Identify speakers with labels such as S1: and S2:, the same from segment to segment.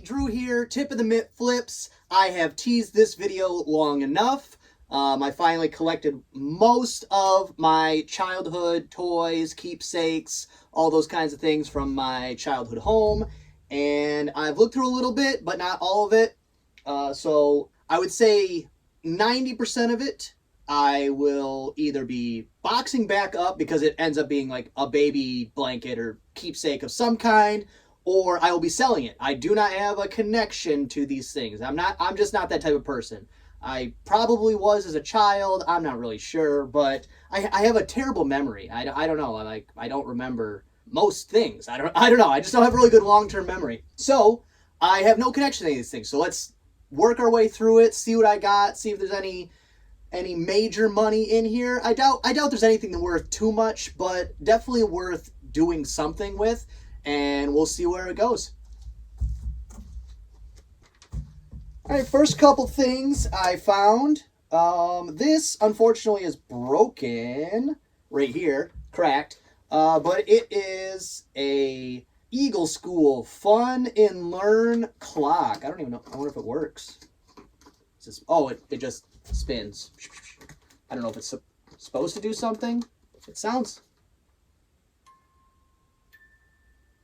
S1: Drew here, Tip of the Mitt Flips. I have teased this video long enough. I finally collected most of my childhood toys, keepsakes, all those kinds of things from my childhood home. And I've looked through a little bit, but not all of it. So I would say 90% of it I will either be boxing back up because it ends up being like a baby blanket or keepsake of some kind, or I will be selling it. I do not have a connection to these things. I'm just not that type of person. I probably was as a child. I'm not really sure, but I have a terrible memory. I don't know. I don't remember most things. I don't know. I just don't have a really good long-term memory. So I have no connection to any of these things. So let's work our way through it, see what I got, see if there's any major money in here. I doubt there's anything worth too much, but definitely worth doing something with, and we'll see where it goes. All right, first couple things I found. This, unfortunately, is broken right here, cracked, but it is a Eagle School Fun and Learn clock. I don't even know. I wonder if it works. Oh, it just spins. I don't know if it's supposed to do something. It sounds...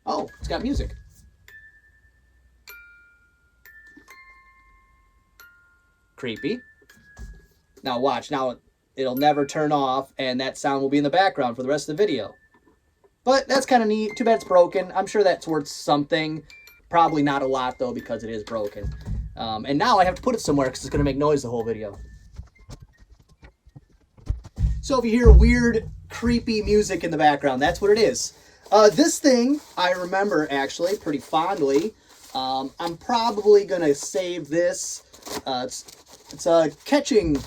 S1: Oh, it's got music. Creepy. Now watch. Now it'll never turn off, and that sound will be in the background for the rest of the video. But that's kind of neat. Too bad it's broken. I'm sure that's worth something. Probably not a lot, though, because it is broken. And now I have to put it somewhere because it's going to make noise the whole video. So if you hear weird, creepy music in the background, that's what it is. This thing, I remember, actually, pretty fondly. I'm probably going to save this. It's a catching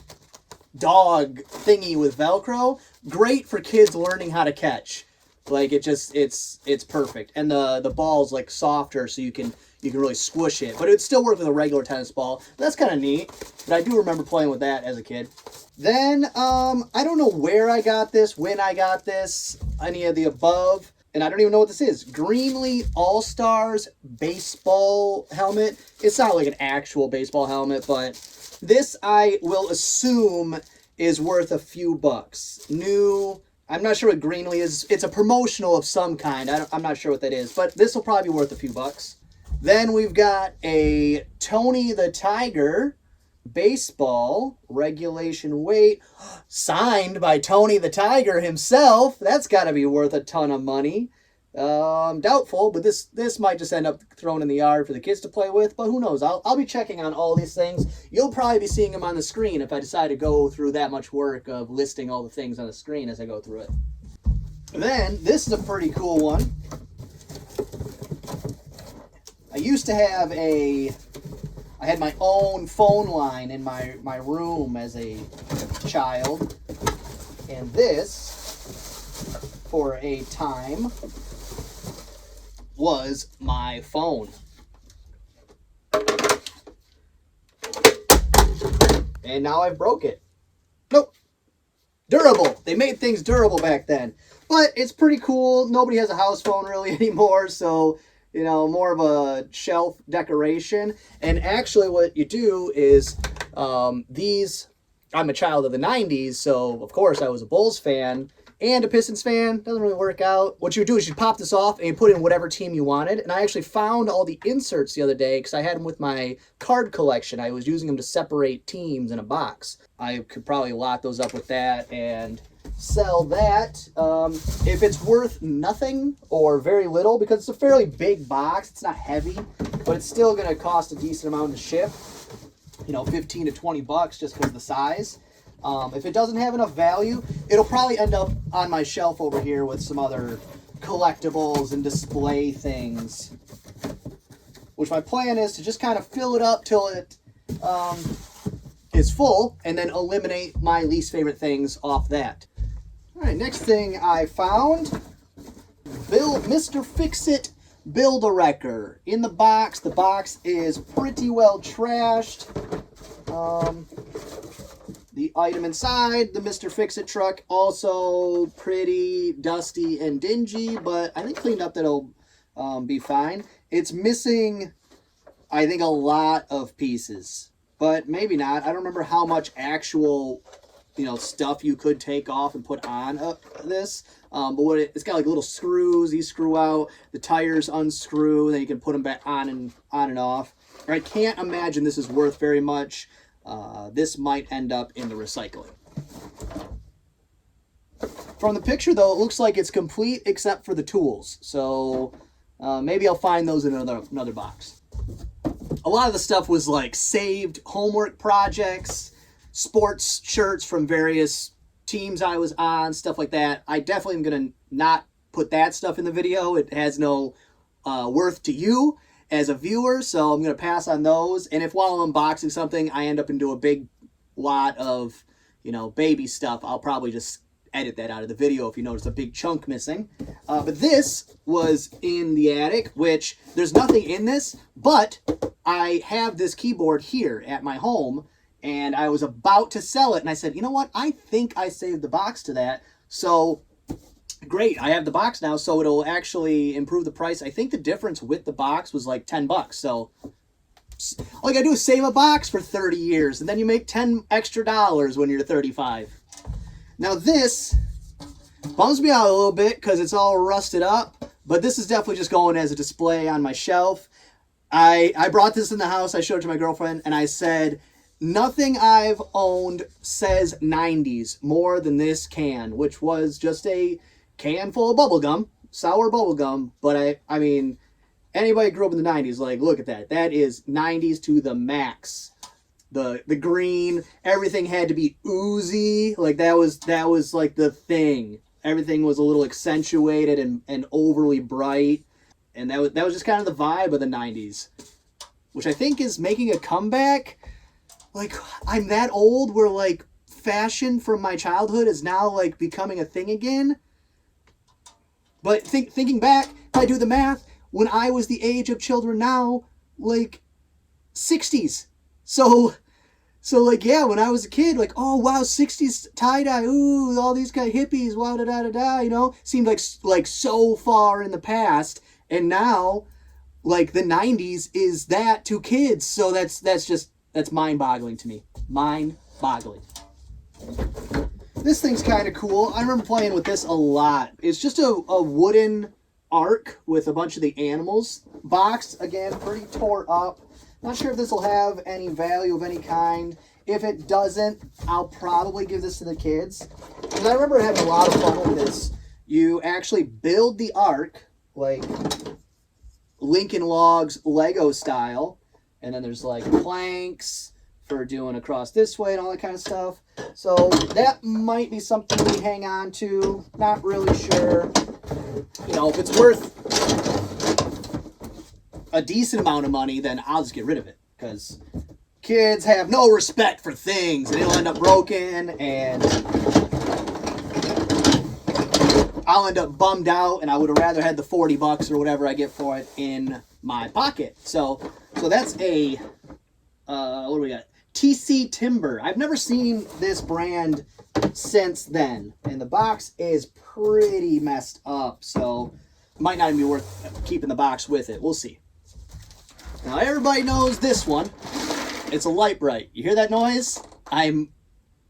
S1: dog thingy with Velcro. Great for kids learning how to catch. Like, it's perfect. And the ball's, like, softer, so you can really squish it. But it'd still work with a regular tennis ball. That's kind of neat. But I do remember playing with that as a kid. Then, I don't know where I got this, when I got this, any of the above. And I don't even know what this is. Greenlee All-Stars baseball helmet. It's not like an actual baseball helmet, but this I will assume is worth a few bucks. New... I'm not sure what Greenlee is. It's a promotional of some kind. I'm not sure what that is, but this will probably be worth a few bucks. Then we've got a Tony the Tiger baseball regulation weight signed by Tony the Tiger himself. That's got to be worth a ton of money. Doubtful, but this might just end up thrown in the yard for the kids to play with, but who knows? I'll be checking on all these things. You'll probably be seeing them on the screen if I decide to go through that much work of listing all the things on the screen as I go through it. Then, this is a pretty cool one. I used to have I had my own phone line in my room as a child, and this, for a time, was my phone. And now I've broke it. Nope. Durable. They made things durable back then. But it's pretty cool. Nobody has a house phone really anymore, so, you know, more of a shelf decoration. And actually what you do is these... I'm a child of the 90s, so of course I was a Bulls fan and a Pistons fan. Doesn't really work out. What you do is you pop this off and you put in whatever team you wanted. And I actually found all the inserts the other day because I had them with my card collection. I was using them to separate teams in a box. I could probably lot those up with that and sell that. If it's worth nothing or very little, because it's a fairly big box, it's not heavy, but it's still going to cost a decent amount to ship. You know, 15 to 20 bucks just because of the size. If it doesn't have enough value, it'll probably end up on my shelf over here with some other collectibles and display things. Which my plan is to just kind of fill it up till it is full, and then eliminate my least favorite things off that. Alright, next thing I found, Mr. Fix-It Build-A-Wrecker. In the box is pretty well trashed. The item inside, the Mr. Fix-It truck, also pretty dusty and dingy, but I think cleaned up that'll be fine. It's missing I think a lot of pieces, but maybe not. I don't remember how much actual, stuff you could take off and put on this. But it's got like little screws. These screw out. The tires unscrew. And then you can put them back on and off. I can't imagine this is worth very much. This might end up in the recycling. From the picture, though, it looks like it's complete except for the tools. So maybe I'll find those in another box. A lot of the stuff was like saved homework projects, sports shirts from various teams I was on, stuff like that. I definitely am going to not put that stuff in the video. It has no worth to you as a viewer, so I'm going to pass on those. And if while I'm unboxing something, I end up into a big lot of, baby stuff, I'll probably just edit that out of the video if you notice a big chunk missing. But this was in the attic, which there's nothing in this, but I have this keyboard here at my home, and I was about to sell it, and I said, you know what, I think I saved the box to that, so great, I have the box now, so it'll actually improve the price. I think the difference with the box was like $10, so all you gotta do is save a box for 30 years, and then you make $10 extra when you're 35. Now this bums me out a little bit because it's all rusted up, but this is definitely just going as a display on my shelf. I brought this in the house, I showed it to my girlfriend, and I said, nothing I've owned says 90s more than this can, which was just a can full of bubblegum, sour bubblegum, but I mean, anybody who grew up in the 90s, like, look at that. That is 90s to the max. The green, everything had to be oozy. Like, that was like the thing. Everything was a little accentuated and overly bright. And that was just kind of the vibe of the 90s, which I think is making a comeback. Like, I'm that old where, like, fashion from my childhood is now, like, becoming a thing again. But thinking back, if I do the math, when I was the age of children now, like, 60s. So like, yeah, when I was a kid, like, oh, wow, 60s tie-dye, ooh, all these kind of hippies, wow, da-da-da-da, seemed like so far in the past. And now, like, the 90s is that to kids. So that's mind-boggling to me. Mind-boggling. This thing's kind of cool. I remember playing with this a lot. It's just a wooden ark with a bunch of the animals. Box, again, pretty tore up. Not sure if this will have any value of any kind. If it doesn't, I'll probably give this to the kids. Because I remember having a lot of fun with this. You actually build the ark, like Lincoln Logs Lego style. And then there's like planks for doing across this way and all that kind of stuff. So that might be something we hang on to. Not really sure. If it's worth a decent amount of money, then I'll just get rid of it. Because kids have no respect for things, and it'll end up broken, and I'll end up bummed out, and I would have rather had the $40 or whatever I get for it in my pocket. So that's a, what do we got? TC Timber. I've never seen this brand since then, and the box is pretty messed up, so it might not even be worth keeping the box with it. We'll see. Now everybody knows this one. It's a light bright. You hear that noise? I'm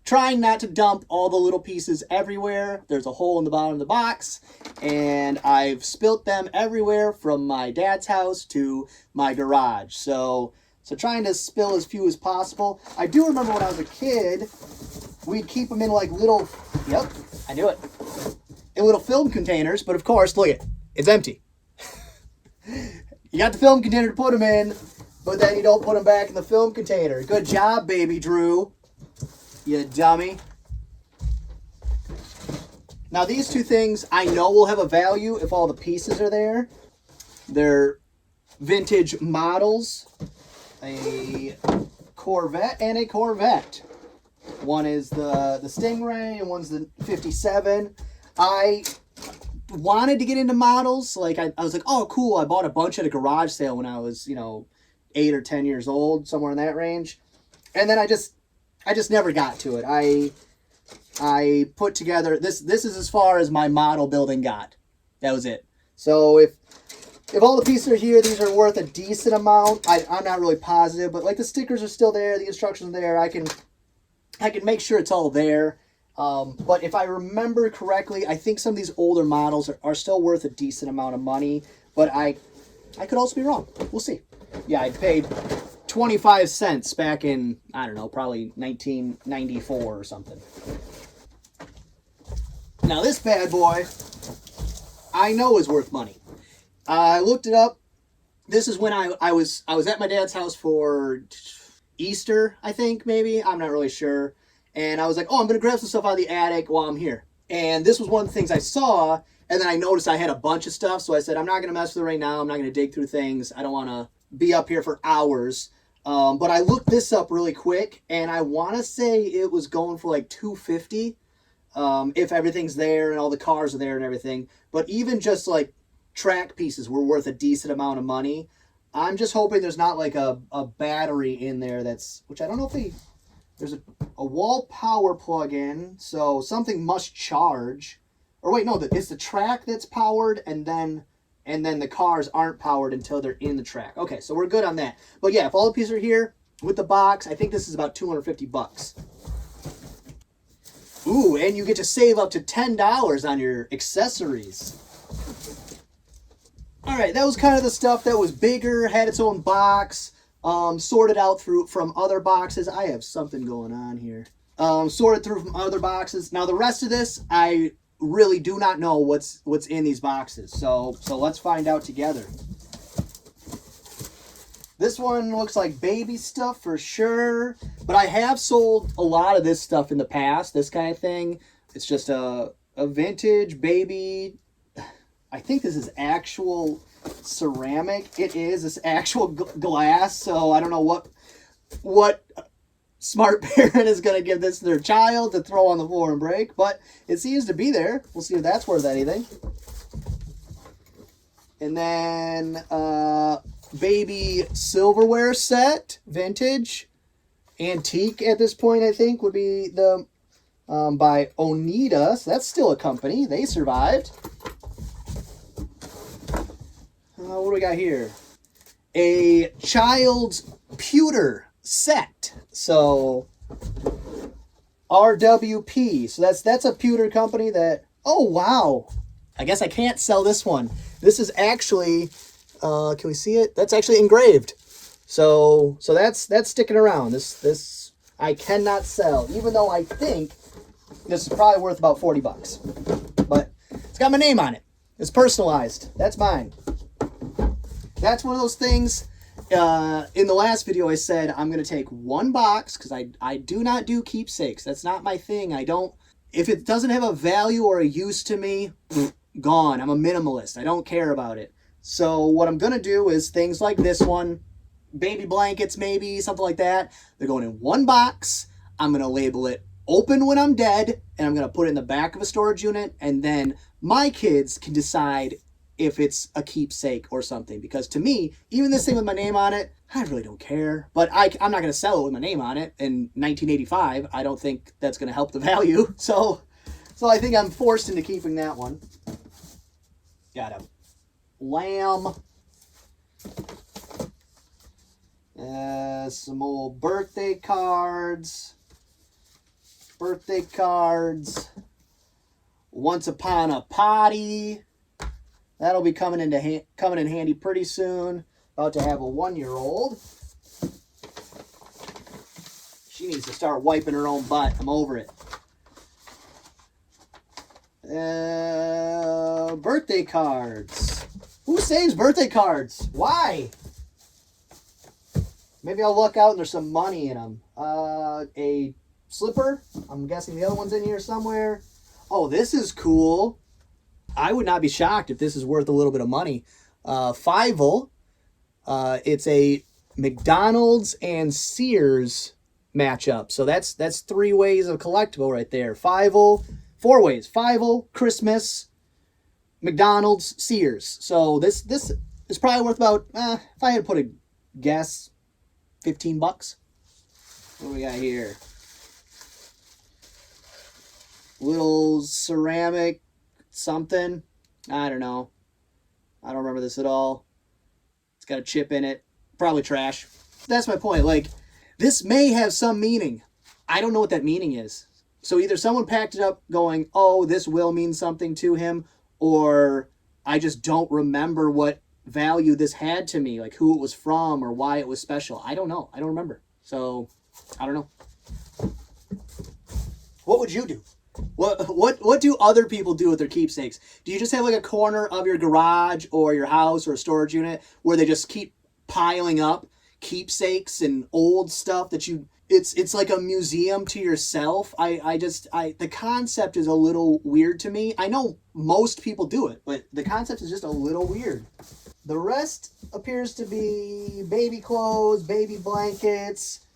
S1: trying not to dump all the little pieces everywhere. There's a hole in the bottom of the box, and I've spilt them everywhere from my dad's house to my garage. So trying to spill as few as possible. I do remember when I was a kid, we'd keep them in like little, yep, I knew it, in little film containers, but of course, look it, it's empty. You got the film container to put them in, but then you don't put them back in the film container. Good job, baby Drew, you dummy. Now these two things I know will have a value if all the pieces are there. They're vintage models. A Corvette and a Corvette. One is the Stingray and one's the 57. I wanted to get into models. Like I was like, oh cool, I bought a bunch at a garage sale when I was 8 or 10 years old, somewhere in that range. And then I just never got to it. I put together this is as far as my model building got. That was it. So if all the pieces are here, these are worth a decent amount. I'm not really positive, but like the stickers are still there, the instructions are there. I can make sure it's all there. But if I remember correctly, I think some of these older models are still worth a decent amount of money. But I could also be wrong. We'll see. Yeah, I paid 25 cents back in, I don't know, probably 1994 or something. Now this bad boy, I know is worth money. I looked it up. This is when I was at my dad's house for Easter, I think, maybe. I'm not really sure. And I was like, oh, I'm going to grab some stuff out of the attic while I'm here. And this was one of the things I saw, and then I noticed I had a bunch of stuff, so I said, I'm not going to mess with it right now. I'm not going to dig through things. I don't want to be up here for hours. But I looked this up really quick, and I want to say it was going for like $250 if everything's there and all the cars are there and everything. But even just like track pieces were worth a decent amount of money. I'm just hoping there's not like a battery in there which I don't know if there's a wall power plug-in, so something must charge. Or wait, no, it's the track that's powered, and then the cars aren't powered until they're in the track. Okay, so we're good on that. But yeah, if all the pieces are here with the box, I think this is about $250. Ooh, and you get to save up to $10 on your accessories. All right, that was kind of the stuff that was bigger, had its own box, sorted out from other boxes. I have something going on here. Sorted through from other boxes. Now the rest of this, I really do not know what's in these boxes. So let's find out together. This one looks like baby stuff for sure, but I have sold a lot of this stuff in the past, this kind of thing. It's just a vintage baby. I think this is actual ceramic. It is. It's actual glass, so I don't know what smart parent is going to give this to their child to throw on the floor and break, but it seems to be there. We'll see if that's worth anything. And then baby silverware set, vintage, antique at this point, I think would be the by Oneida. So that's still a company. They survived. What do we got here? A child's pewter set. So RWP. So that's a pewter company that, oh wow. I guess I can't sell this one. This is actually, can we see it? That's actually engraved. So that's sticking around. This I cannot sell, even though I think this is probably worth about $40. But it's got my name on it. It's personalized. That's mine. That's one of those things. In the last video, I said I'm going to take one box because I do not do keepsakes. That's not my thing. If it doesn't have a value or a use to me, gone. I'm a minimalist. I don't care about it. So what I'm going to do is things like this one, baby blankets maybe, something like that. They're going in one box. I'm going to label it open when I'm dead, and I'm going to put it in the back of a storage unit, and then my kids can decide if it's a keepsake or something. Because to me, even this thing with my name on it, I really don't care. But I'm not going to sell it with my name on it in 1985. I don't think that's going to help the value. So I think I'm forced into keeping that one. Got a lamb. Some old birthday cards. Once Upon a Potty. That'll be coming in handy pretty soon. About to have a 1-year-old. She needs to start wiping her own butt. I'm over it. Birthday cards. Who saves birthday cards? Why? Maybe I'll look out and there's some money in them. A slipper. I'm guessing the other one's in here somewhere. Oh, this is cool. I would not be shocked if this is worth a little bit of money. Fievel. It's a McDonald's and Sears matchup. So that's 3 ways of collectible right there. Fievel. 4 ways. Fievel, Christmas, McDonald's, Sears. So this is probably worth about, if I had to put a guess, $15. What do we got here? Little ceramic something. I don't know. I don't remember this at all. It's got a chip in it. Probably trash. That's my point. Like, this may have some meaning. I don't know what that meaning is. So either someone packed it up going, oh, this will mean something to him, or I just don't remember what value this had to me, like who it was from or why it was special. I don't know. I don't remember. So, I don't know. What would you do? What do other people do with their keepsakes? Do you just have like a corner of your garage or your house or a storage unit where they just keep piling up keepsakes and old stuff that you... It's like a museum to yourself. The concept is a little weird to me. I know most people do it, but the concept is just a little weird. The rest appears to be baby clothes, baby blankets.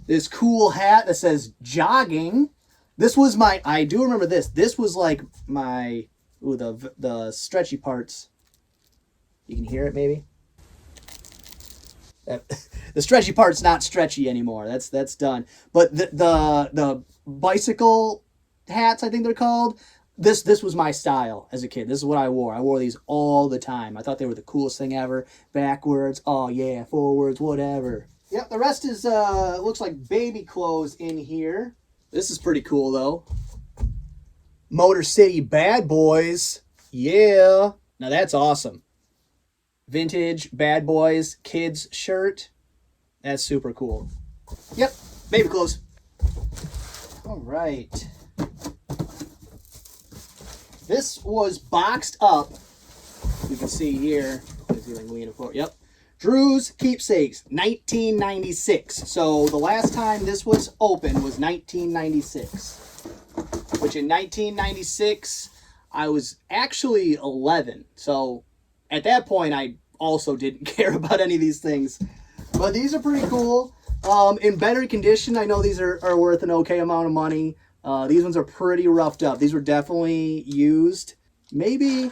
S1: This cool hat that says jogging. This was my... I do remember this. This was like my... Ooh, the stretchy parts. You can hear it maybe? The stretchy part's not stretchy anymore. That's done. But the bicycle hats, I think they're called. This was my style as a kid. This is what I wore. I wore these all the time. I thought they were the coolest thing ever. Backwards, oh yeah, forwards, whatever. Yep, the rest is looks like baby clothes in here. This is pretty cool though. Motor City Bad Boys. Yeah. Now that's awesome. Vintage Bad Boys kids shirt. That's super cool. Yep, baby clothes. All right. This was boxed up. You can see here. Let's see if I can lean it forward. Yep. Drew's Keepsakes, 1996. So the last time this was open was 1996. Which in 1996, I was actually 11. So at that point, I also didn't care about any of these things. But these are pretty cool. In better condition, I know these are worth an okay amount of money. These ones are pretty roughed up. These were definitely used. Maybe,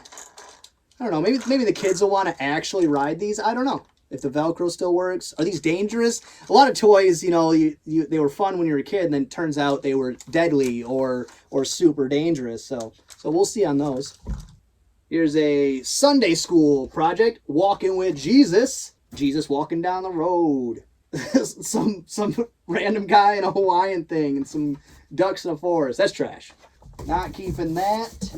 S1: I don't know, maybe the kids will want to actually ride these. I don't know if the Velcro still works. Are these dangerous? A lot of toys, you know, they were fun when you were a kid, and then it turns out they were deadly or super dangerous. So we'll see on those. Here's a Sunday school project, Walking with Jesus. Jesus walking down the road. some random guy in a Hawaiian thing and some ducks in a forest. That's trash. Not keeping that.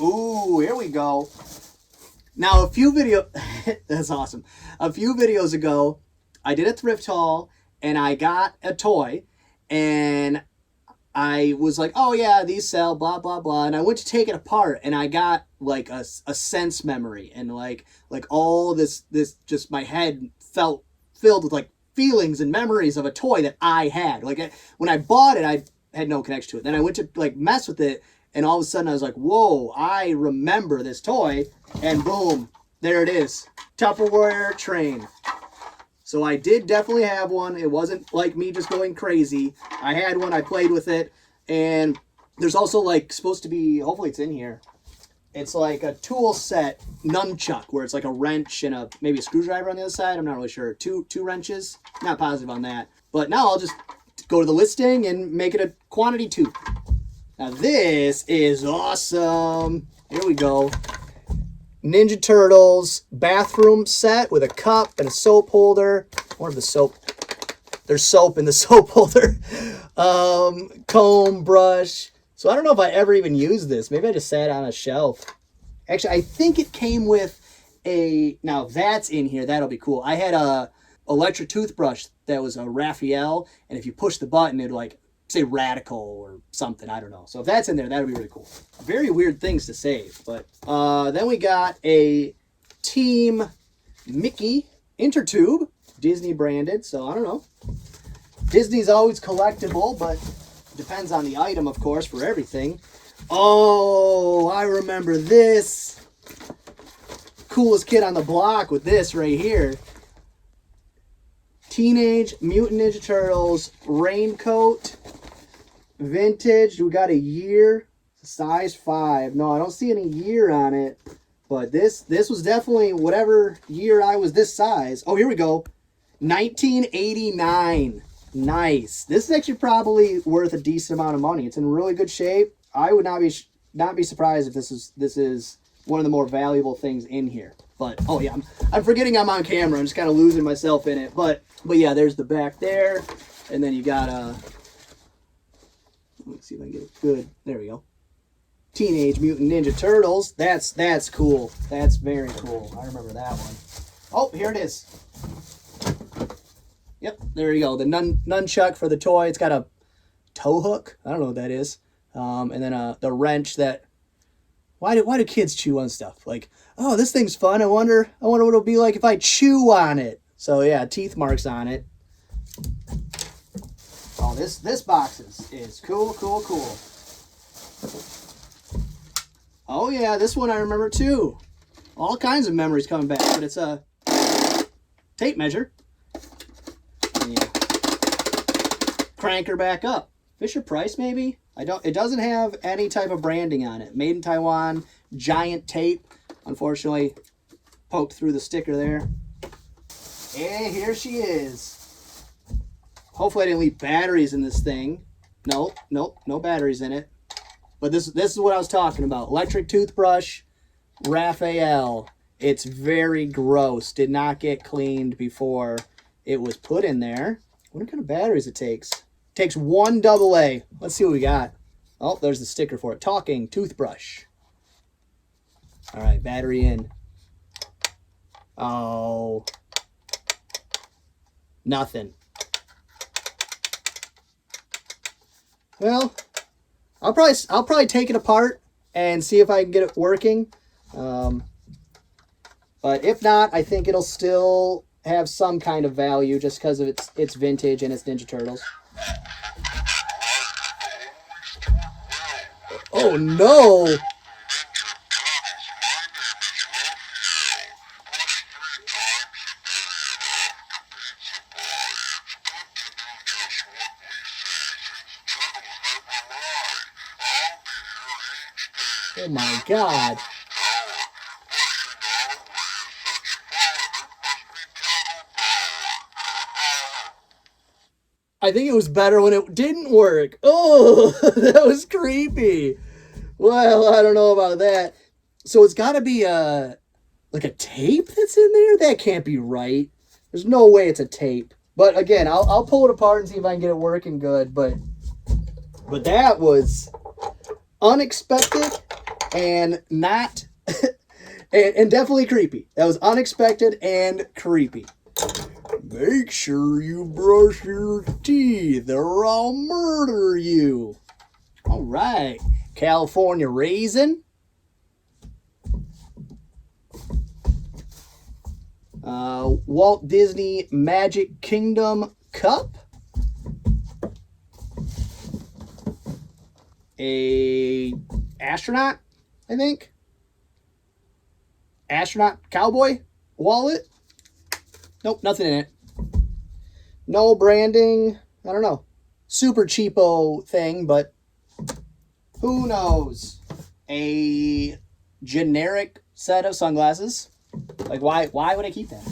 S1: Ooh, here we go. Now, that's awesome. A few videos ago, I did a thrift haul and I got a toy and I was like, oh yeah, these sell, blah, blah, blah. And I went to take it apart and I got like a sense memory and like all this just my head felt filled with like feelings and memories of a toy that I had. Like when I bought it, I had no connection to it. Then I went to like mess with it and all of a sudden I was like, whoa, I remember this toy. And boom, there it is. Tupperware Train. So I did definitely have one. It wasn't like me just going crazy. I had one, I played with it, and there's also like supposed to be, hopefully it's in here, it's like a tool set nunchuck where it's like a wrench and maybe a screwdriver on the other side. I'm not really sure. Two wrenches. Not positive on that. But now I'll just go to the listing and make it a quantity 2. Now this is awesome. Here we go. Ninja Turtles bathroom set with a cup and a soap holder. Or the soap. There's soap in the soap holder. Comb, brush. So I don't know if I ever even used this. Maybe I just sat on a shelf. Actually, I think it came with a... Now, if that's in here, that'll be cool. I had a electric toothbrush that was a Raphael. And if you push the button, it'd like... say Radical or something, I don't know. So if that's in there, that would be really cool. Very weird things to save. But then we got a Team Mickey Intertube, Disney branded, so I don't know. Disney's always collectible, but depends on the item, of course, for everything. Oh, I remember this. Coolest kid on the block with this right here. Teenage Mutant Ninja Turtles Raincoat. Vintage. We got a year. Size 5. No, I don't see any year on it. But this was definitely whatever year I was this size. Oh, here we go. 1989. Nice. This is actually probably worth a decent amount of money. It's in really good shape. I would not be not be surprised if this is one of the more valuable things in here. But oh yeah, I'm forgetting I'm on camera. I'm just kind of losing myself in it. But yeah, there's the back there, and then you got let's see if I can get it good. There we go. Teenage Mutant Ninja Turtles. That's cool. That's very cool. I remember that one. Oh, here it is. Yep, there you go. The nunchuck for the toy. It's got a tow hook. I don't know what that is. And then the wrench that. Why do kids chew on stuff? Like, oh, this thing's fun. I wonder what it'll be like if I chew on it. So yeah, teeth marks on it. Oh, this box is cool. Oh yeah, this one I remember too. All kinds of memories coming back, but it's a tape measure. And you crank her back up. Fisher Price maybe? It doesn't have any type of branding on it. Made in Taiwan, giant tape. Unfortunately, poked through the sticker there. And here she is. Hopefully I didn't leave batteries in this thing. Nope, no batteries in it. But this is what I was talking about. Electric toothbrush, Raphael. It's very gross. Did not get cleaned before it was put in there. What kind of batteries it takes? It takes one AA. Let's see what we got. Oh, there's the sticker for it. Talking toothbrush. All right, battery in. Oh. Nothing. Well, I'll probably take it apart and see if I can get it working. But if not, I think it'll still have some kind of value just because of its vintage and its Ninja Turtles. Oh no! Oh my God. I think it was better when it didn't work. Oh, that was creepy. Well, I don't know about that. So it's got to be like a tape that's in there? That can't be right. There's no way it's a tape. But again, I'll pull it apart and see if I can get it working good. But that was unexpected and not and definitely creepy. That was unexpected and creepy. Make sure you brush your teeth or I'll murder you. All right. California Raisin. Walt Disney Magic Kingdom Cup. A astronaut, I think. Astronaut cowboy wallet. Nope, nothing in it. No branding. I don't know. Super cheapo thing, but who knows? A generic set of sunglasses. Like, why would I keep that?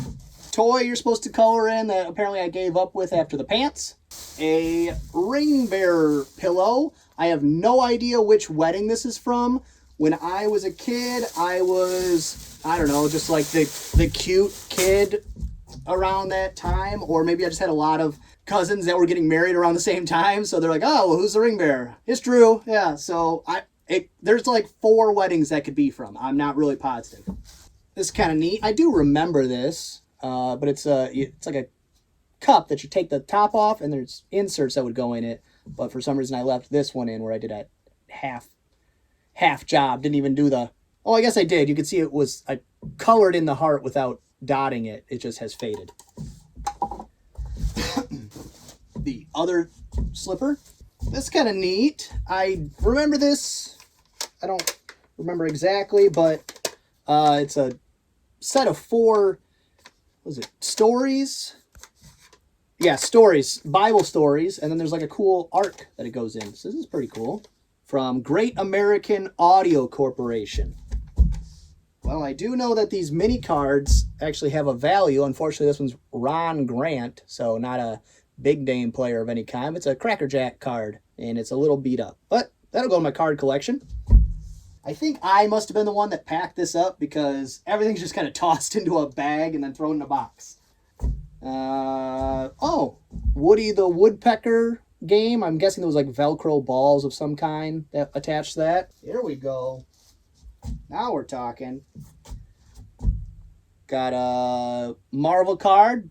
S1: Toy you're supposed to color in that apparently I gave up with after the pants. A ring bearer pillow. I have no idea which wedding this is from. When I was a kid, I was, I don't know, just like the cute kid around that time. Or maybe I just had a lot of cousins that were getting married around the same time. So they're like, oh, well, who's the ring bearer? It's Drew. Yeah, so there's like 4 weddings that could be from. I'm not really positive. This is kind of neat. I do remember this, but it's like a cup that you take the top off and there's inserts that would go in it. But for some reason I left this one in where I did a half job. Didn't even do I guess I did. You can see I colored in the heart without dotting it. It just has faded. The other slipper. This is kind of neat. I remember this. I don't remember exactly, but it's a set of 4, stories? Yeah, stories, Bible stories, and then there's like a cool arc that it goes in. So this is pretty cool. From Great American Audio Corporation. Well, I do know that these mini cards actually have a value. Unfortunately, this one's Ron Grant, so not a big name player of any kind. It's a Cracker Jack card, and it's a little beat up. But that'll go in my card collection. I think I must have been the one that packed this up because everything's just kind of tossed into a bag and then thrown in a box. Oh, Woody the Woodpecker game. I'm guessing there was like Velcro balls of some kind that attached to that. Here we go. Now we're talking. Got a Marvel card,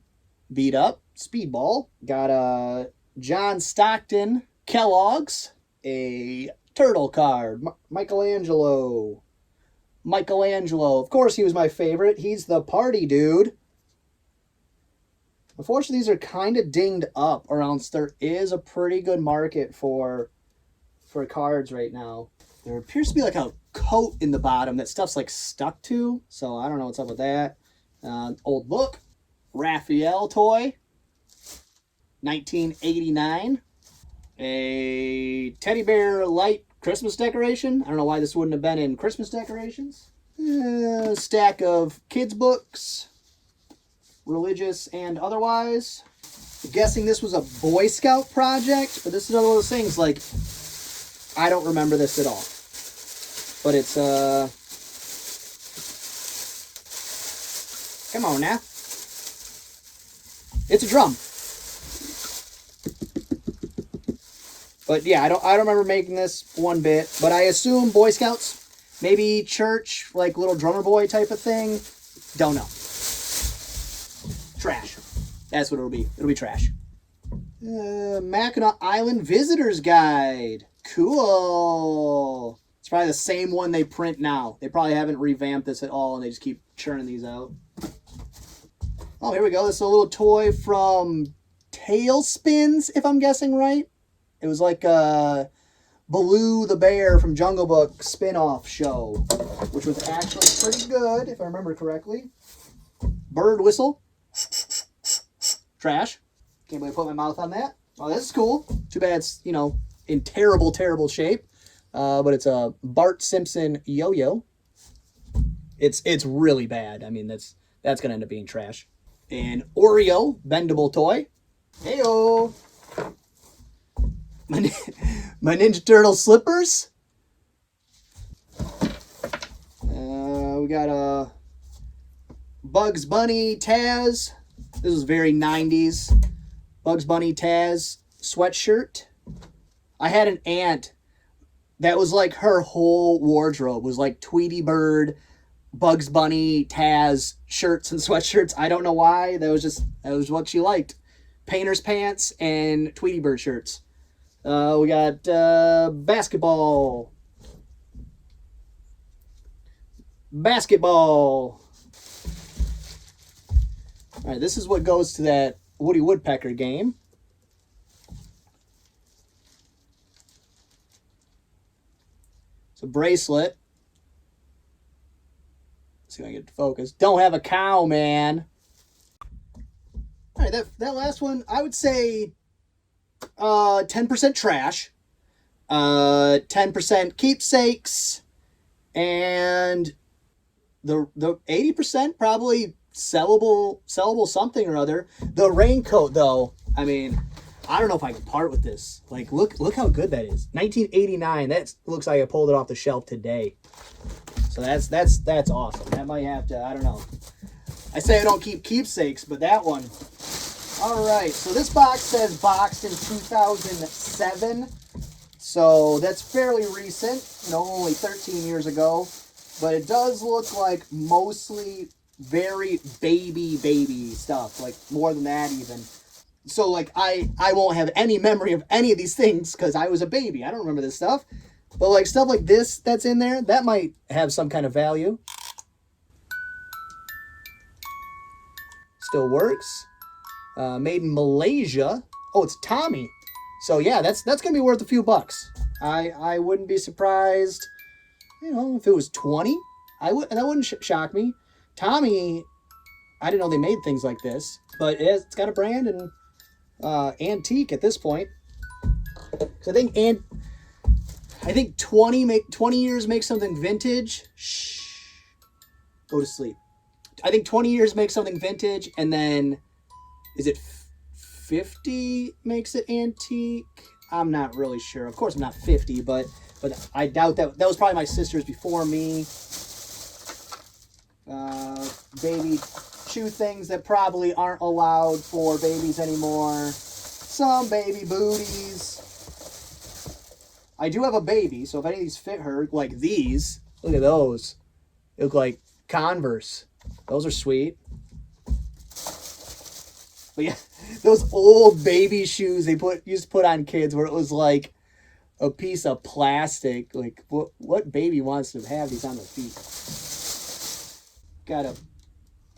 S1: beat up, Speedball. Got a John Stockton Kellogg's, a Turtle card, Michelangelo. Of course he was my favorite. He's the party dude. Unfortunately, these are kind of dinged up around. There is a pretty good market for cards right now. There appears to be like a coat in the bottom that stuff's like stuck to, so I don't know what's up with that. Old book, Raphael toy, 1989. A teddy bear light Christmas decoration. I don't know why this wouldn't have been in Christmas decorations. Stack of kids books, religious and otherwise. I'm guessing this was a Boy Scout project, but this is one of those things like I don't remember this at all. But it's come on now. It's a drum. But yeah, I don't remember making this one bit. But I assume Boy Scouts, maybe church, like little drummer boy type of thing. Don't know. Trash. That's what it'll be. It'll be trash. Mackinac Island Visitor's Guide. Cool. It's probably the same one they print now. They probably haven't revamped this at all, and they just keep churning these out. Oh, here we go. This is a little toy from Tailspins, if I'm guessing right. It was like a Baloo the Bear from Jungle Book spin-off show, which was actually pretty good, if I remember correctly. Bird whistle. Trash. Can't believe I put my mouth on that. Oh, this is cool. Too bad it's, you know, in terrible, terrible shape. But it's a Bart Simpson yo-yo. It's really bad. I mean, that's going to end up being trash. An Oreo bendable toy. Heyo. My Ninja Turtle slippers. We got a Bugs Bunny Taz. This was very 90s. Bugs Bunny Taz sweatshirt. I had an aunt that was like her whole wardrobe was like Tweety Bird, Bugs Bunny, Taz shirts and sweatshirts. I don't know why. That was what she liked. Painter's pants and Tweety Bird shirts. We got basketball. All right, this is what goes to that Woody Woodpecker game. It's a bracelet. Let's see if I can get to focus. Don't have a cow, man. All right, that last one, I would say 10% trash, 10% keepsakes, and the 80% probably sellable something or other. The Raincoat, though, I mean, I don't know if I can part with this. Like, look how good that is. 1989. That looks like I pulled it off the shelf today. So that's awesome. That might have to, I don't know. I say I don't keep keepsakes, but that one. All right, so this box says boxed in 2007. So that's fairly recent, you know, only 13 years ago. But it does look like mostly very baby stuff, like more than that even. So like I won't have any memory of any of these things because I was a baby. I don't remember this stuff. But like stuff like this that's in there, that might have some kind of value. Still works. Made in Malaysia. Oh, it's Tommy. So yeah, that's gonna be worth a few bucks. I wouldn't be surprised, you know, if it was 20. That wouldn't shock me. Tommy, I didn't know they made things like this, but it's got a brand and antique at this point. So I think 20 years makes something vintage. Shh. Go to sleep. I think 20 years makes something vintage, and then is it 50 makes it antique? I'm not really sure. Of course, I'm not 50, but But I doubt that was probably my sisters before me. Baby shoe things that probably aren't allowed for babies anymore. Some baby booties. I do have a baby, so if any of these fit her, like these, look at those. They look like Converse. Those are sweet. But yeah, those old baby shoes they used to put on kids where it was like a piece of plastic. Like, what baby wants to have these on their feet? Got a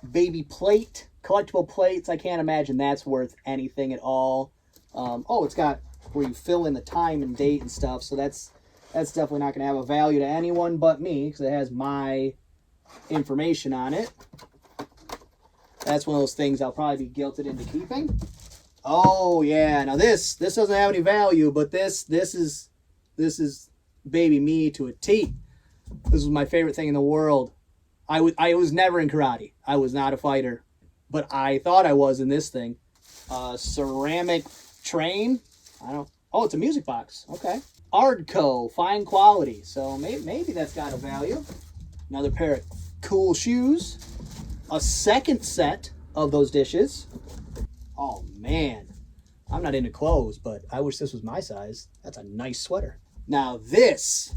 S1: baby plate, collectible plates. I can't imagine that's worth anything at all. Oh, it's got where you fill in the time and date and stuff. So that's definitely not going to have a value to anyone but me because it has my information on it. That's one of those things I'll probably be guilted into keeping. Oh yeah, now this doesn't have any value, but this is baby me to a T. This was my favorite thing in the world. I was never in karate. I was not a fighter, but I thought I was in this thing. Ceramic train. Oh, it's a music box. Okay. Ardco, fine quality. So maybe that's got a value. Another pair of cool shoes. A second set of those dishes. Oh man, I'm not into clothes, but I wish this was my size. That's a nice sweater. Now this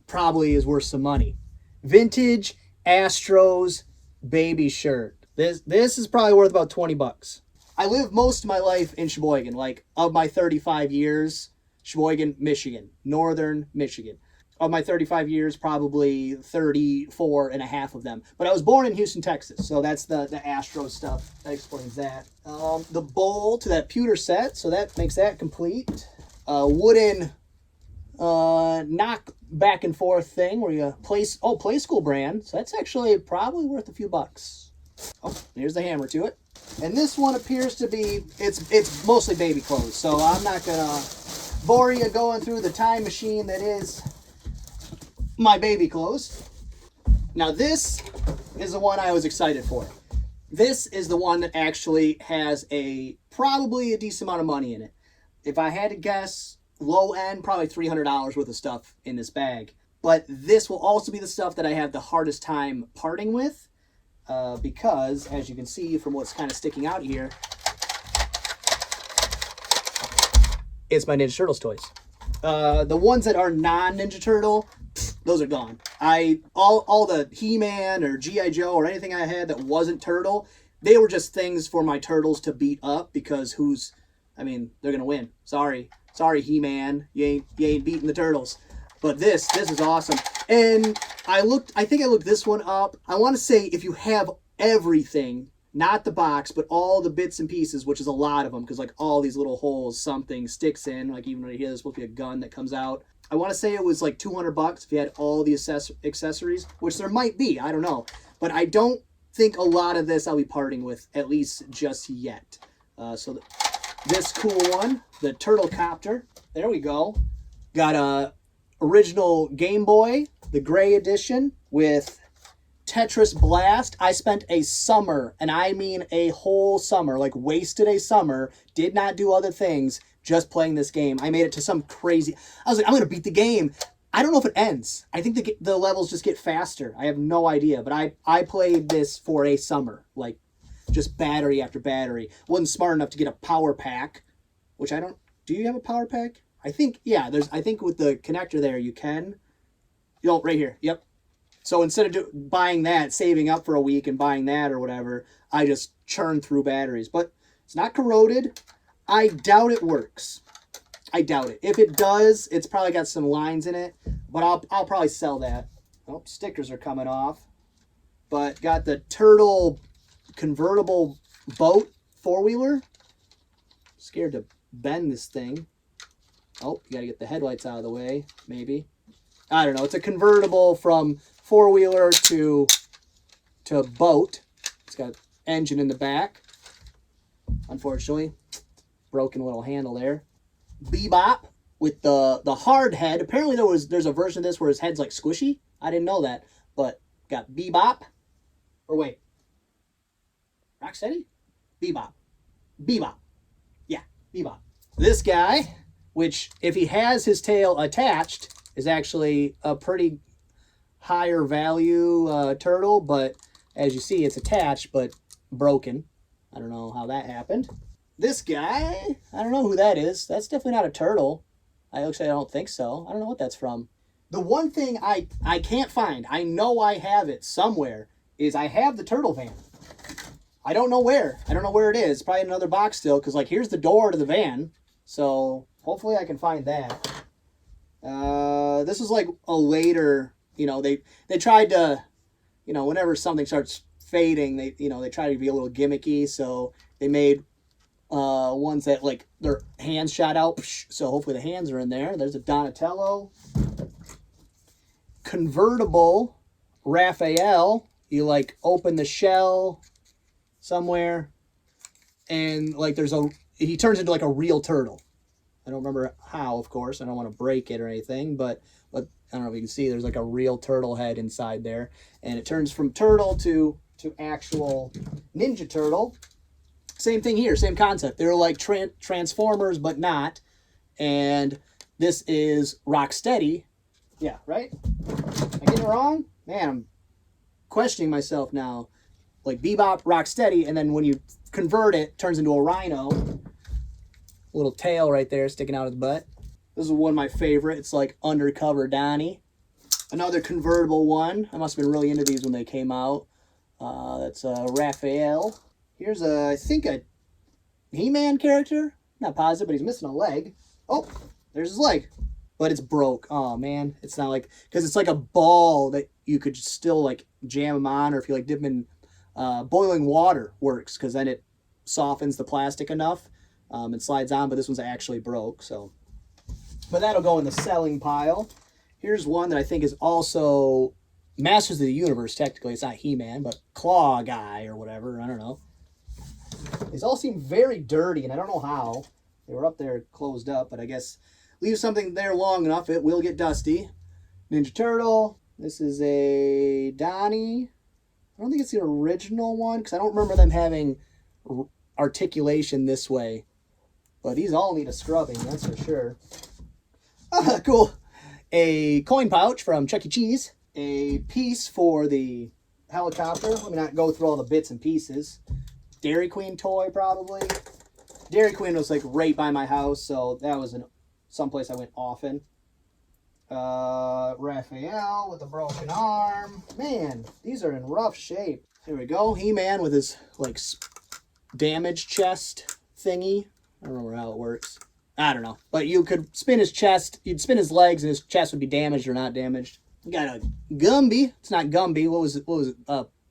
S1: probably is worth some money. Vintage Astros baby shirt. This is probably worth about 20 bucks. I lived most of my life in Sheboygan. Like, of my 35 years, Sheboygan, Michigan, northern Michigan. Of my 35 years, probably 34 and a half of them. But I was born in Houston, Texas, so that's the Astros stuff. That explains that. The bowl to that pewter set, so that makes that complete. Wooden knock back and forth thing where you play school brand. So that's actually probably worth a few bucks. Oh, here's the hammer to it. And this one appears to be, it's mostly baby clothes, so I'm not gonna bore you going through the time machine that is my baby clothes. Now this is the one I was excited for. This is the one that actually has probably a decent amount of money in it. If I had to guess, low end, probably $300 worth of stuff in this bag. But this will also be the stuff that I have the hardest time parting with. Because, as you can see from what's kind of sticking out here, it's my Ninja Turtles toys. The ones that are non-Ninja Turtle, those are gone. All the He-Man or G.I. Joe or anything I had that wasn't Turtle, they were just things for my Turtles to beat up because they're going to win. Sorry, He-Man, you ain't beating the Turtles. But this is awesome. And I think I looked this one up. I want to say if you have everything, not the box, but all the bits and pieces, which is a lot of them, because like all these little holes, something sticks in, like even right here, there's supposed to be a gun that comes out. I want to say it was like $200 if you had all the accessories, which there might be, I don't know. But I don't think a lot of this I'll be parting with, at least just yet. So this cool one, the Turtle Copter, there we go. Got a original Game Boy, the gray edition with Tetris Blast. I spent a summer, and I mean a whole summer, like wasted a summer, did not do other things, just playing this game. I made it to some crazy, I was like, I'm going to beat the game. I don't know if it ends. I think the levels just get faster. I have no idea, but I played this for a summer, like just battery after battery. Wasn't smart enough to get a power pack, which do you have a power pack? I think, yeah, I think with the connector there, you can. Right here, yep. So instead of buying that, saving up for a week and buying that or whatever, I just churn through batteries. But it's not corroded. I doubt it works. I doubt it. If it does, it's probably got some lines in it, but I'll probably sell that. Oh, stickers are coming off. But got the Turtle convertible boat four-wheeler. Scared to bend this thing. Oh, you gotta get the headlights out of the way, maybe. I don't know. It's a convertible from four-wheeler to boat. It's got an engine in the back. Unfortunately, broken little handle there. Bebop with the hard head. Apparently there's a version of this where his head's like squishy. I didn't know that, but got Bebop. Or wait, Rocksteady? Bebop. Yeah, Bebop. This guy, which if he has his tail attached, is actually a pretty higher value turtle, but as you see, it's attached but broken. I don't know how that happened. This guy, I don't know who that is. That's definitely not a turtle. I don't think so. I don't know what that's from. The one thing I can't find, I know I have it somewhere, is I have the turtle van. I don't know where. I don't know where it is. Probably in another box still, because like here's the door to the van. So hopefully I can find that. This is like a later, you know, they tried to, you know, whenever something starts fading, they try to be a little gimmicky. So they made ones that like their hands shot out. So hopefully the hands are in there. There's a Donatello. Convertible Raphael. You like open the shell somewhere and like he turns into like a real turtle. I don't remember how, of course. I don't want to break it or anything, but I don't know if you can see there's like a real turtle head inside there, and it turns from turtle to actual Ninja Turtle. Same thing here, same concept. They're like Transformers, but not. And this is Rocksteady. Yeah, right? I get it wrong? Man, I'm questioning myself now. Like Bebop, Rocksteady, and then when you convert it, it turns into a rhino. Little tail right there sticking out of the butt. This is one of my favorite. It's like Undercover Donnie. Another convertible one. I must have been really into these when they came out. That's Raphael. Here's I think a He-Man character. Not positive, but he's missing a leg. Oh, there's his leg. But it's broke. Oh, man. It's not like... Because it's like a ball that you could still like jam them on, or if you like dip them in boiling water works, because then it softens the plastic enough and slides on, but this one's actually broke. So, but that'll go in the selling pile. Here's one that I think is also Masters of the Universe. Technically, it's not He-Man, but Claw Guy or whatever. I don't know. These all seem very dirty, and I don't know how. They were up there closed up, but I guess leave something there long enough, it will get dusty. Ninja Turtle. This is a Donnie. I don't think it's the original one, because I don't remember them having articulation this way. But these all need a scrubbing, that's for sure. Ah, cool. A coin pouch from Chuck E. Cheese. A piece for the helicopter. Let me not go through all the bits and pieces. Dairy Queen toy, probably. Dairy Queen was like right by my house, so that was someplace I went often. Raphael with a broken arm. Man, these are in rough shape. Here we go. He-Man with his like damaged chest thingy. I don't remember how it works. I don't know. But you could spin his chest. You'd spin his legs and his chest would be damaged or not damaged. We got a Gumby. It's not Gumby. What was it?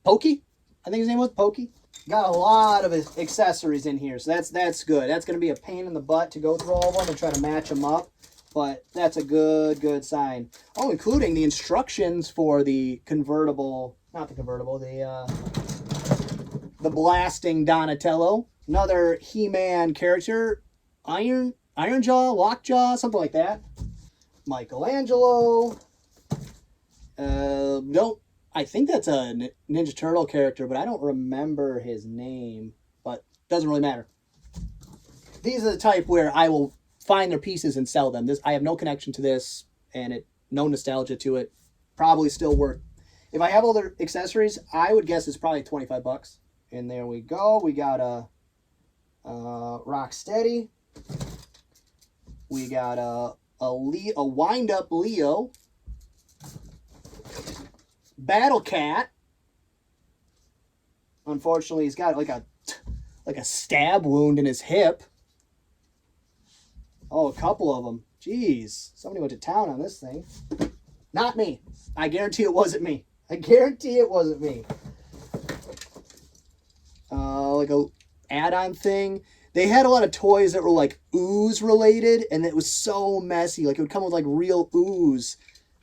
S1: Pokey? I think his name was Pokey. Got a lot of accessories in here, so that's good. That's going to be a pain in the butt to go through all of them and try to match them up. But that's a good sign. Oh, including the instructions for the convertible, not the convertible, the blasting Donatello. Another He-Man character, Iron Jaw, Lockjaw, something like that. Michelangelo. I think that's a Ninja Turtle character, but I don't remember his name. But doesn't really matter. These are the type where I will find their pieces and sell them. I have no connection to this, and no nostalgia to it. Probably still worth. If I have all their accessories, I would guess it's probably $25. And there we go. We got a Rocksteady. We got a wind-up Leo. Battle Cat. Unfortunately, he's got like a stab wound in his hip. Oh, a couple of them. Jeez. Somebody went to town on this thing. Not me. I guarantee it wasn't me. I guarantee it wasn't me. Like a add-on thing. They had a lot of toys that were like ooze related, and it was so messy. Like it would come with like real ooze,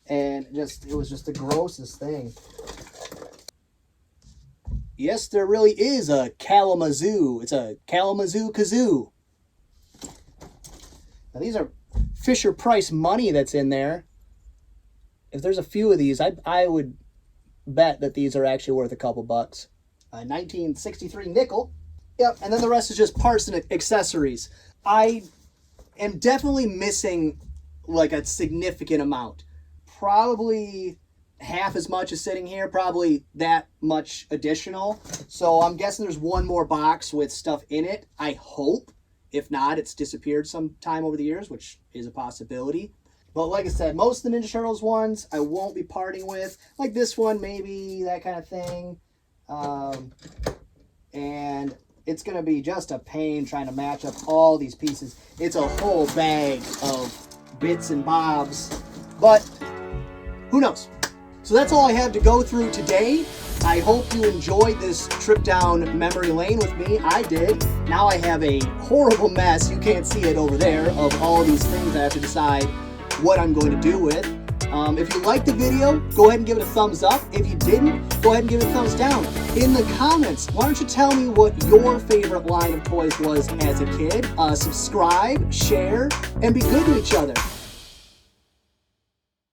S1: and it was just the grossest thing. Yes, there really is a Kalamazoo. It's a Kalamazoo Kazoo. Now these are Fisher Price money that's in there. If there's a few of these, I would bet that these are actually worth a couple bucks. 1963 nickel. Yep, and then the rest is just parts and accessories. I am definitely missing like a significant amount. probably half as much is sitting here, probably that much additional. So I'm guessing there's one more box with stuff in it, I hope. If not, it's disappeared sometime over the years, which is a possibility. But like I said, most of the Ninja Turtles ones I won't be parting with. Like this one, maybe, that kind of thing. And it's going to be just a pain trying to match up all these pieces. It's a whole bag of bits and bobs. But who knows? So that's all I have to go through today. I hope you enjoyed this trip down memory lane with me. I did. Now I have a horrible mess, you can't see it over there, of all these things I have to decide what I'm going to do with. If you liked the video, go ahead and give it a thumbs up. If you didn't, go ahead and give it a thumbs down. In the comments, why don't you tell me what your favorite line of toys was as a kid? Subscribe, share, and be good to each other.